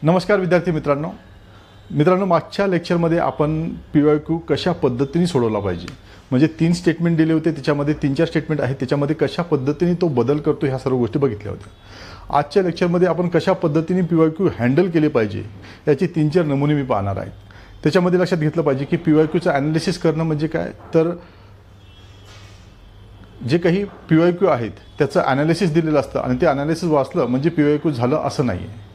नमस्कार विद्यार्थी मित्रांनो, मागच्या लेक्चरमध्ये आपण PYQ कशा पद्धतीने सोडवला पाहिजे, म्हणजे 3 स्टेटमेंट दिले होते, त्याच्यामध्ये 3-4 स्टेटमेंट आहेत, त्याच्यामध्ये कशा पद्धतीने तो बदल करतो ह्या सर्व गोष्टी बघितल्या होत्या। आजच्या लेक्चरमध्ये आपण कशा पद्धतीने PYQ हँडल केले पाहिजे याचे 3-4 नमुने मी पाहणार आहे। त्याच्यामध्ये लक्षात घेतलं पाहिजे की PYQचं ॲनालिसिस करणं म्हणजे काय, तर जे काही PYQ आहेत त्याचं ॲनालिसिस दिलेलं असतं आणि ते ॲनालिसिस वाचलं म्हणजे PYQ झालं असं नाही आहे।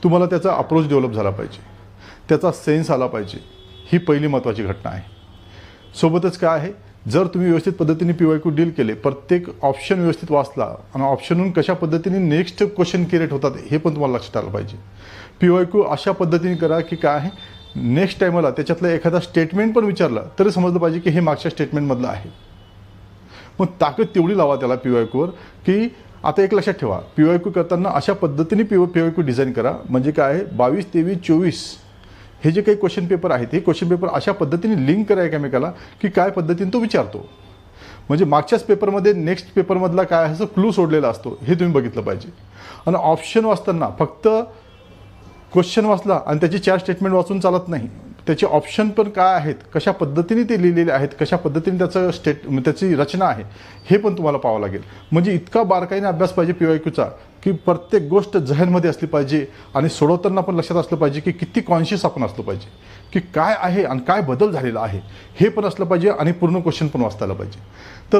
तुम्हाला त्याचा अप्रोच डेव्हलप झाला पाहिजे, त्याचा सेन्स आला पाहिजे, ही पहिली महत्त्वाची घटना आहे। सोबतच काय आहे, जर तुम्ही व्यवस्थित पद्धतीने PYQ डील केले, प्रत्येक ऑप्शन व्यवस्थित वाचला आणि ऑप्शनहून कशा पद्धतीने नेक्स्ट क्वेश्चन क्रिएट होतात हे पण तुम्हाला लक्षात आलं पाहिजे। PYQ अशा पद्धतीने करा की काय आहे, नेक्स्ट टाईमला त्याच्यातलं एखादा स्टेटमेंट पण विचारलं तरी समजलं पाहिजे की हे मागच्या स्टेटमेंटमधलं आहे। मग ताकद तेवढी लावा त्याला PYQवर की आता एक लक्षात ठेवा, PYQ करताना अशा पद्धतीने PYQ डिझाईन करा, म्हणजे काय आहे 22, 23, 24 हे जे काही क्वेश्चन पेपर आहेत हे क्वेश्चन पेपर अशा पद्धतीने लिंक करा एकमेकाला की काय पद्धतीने तो विचारतो, म्हणजे मागच्याच पेपरमध्ये नेक्स्ट पेपरमधला काय असं क्लू सोडलेला असतो हे तुम्ही बघितलं पाहिजे। आणि ऑप्शन वाचताना फक्त क्वेश्चन वाचला आणि त्याचे 4 स्टेटमेंट वाचून चालत नाही, त्याचे ऑप्शन पण काय आहेत, कशा पद्धतीने ते लिहिलेले आहेत, कशा पद्धतीने त्याचं त्याची रचना आहे हे पण तुम्हाला पाहावं लागेल। म्हणजे इतका बारकाईने अभ्यास पाहिजे PYQचा की प्रत्येक गोष्ट जहनमध्ये असली पाहिजे आणि सोडवताना पण लक्षात असलं पाहिजे की किती कॉन्शियस आपण असलं पाहिजे की काय आहे आणि काय बदल झालेला आहे हे पण असलं पाहिजे आणि पूर्ण क्वेश्चन पण वाचता आलं पाहिजे। तर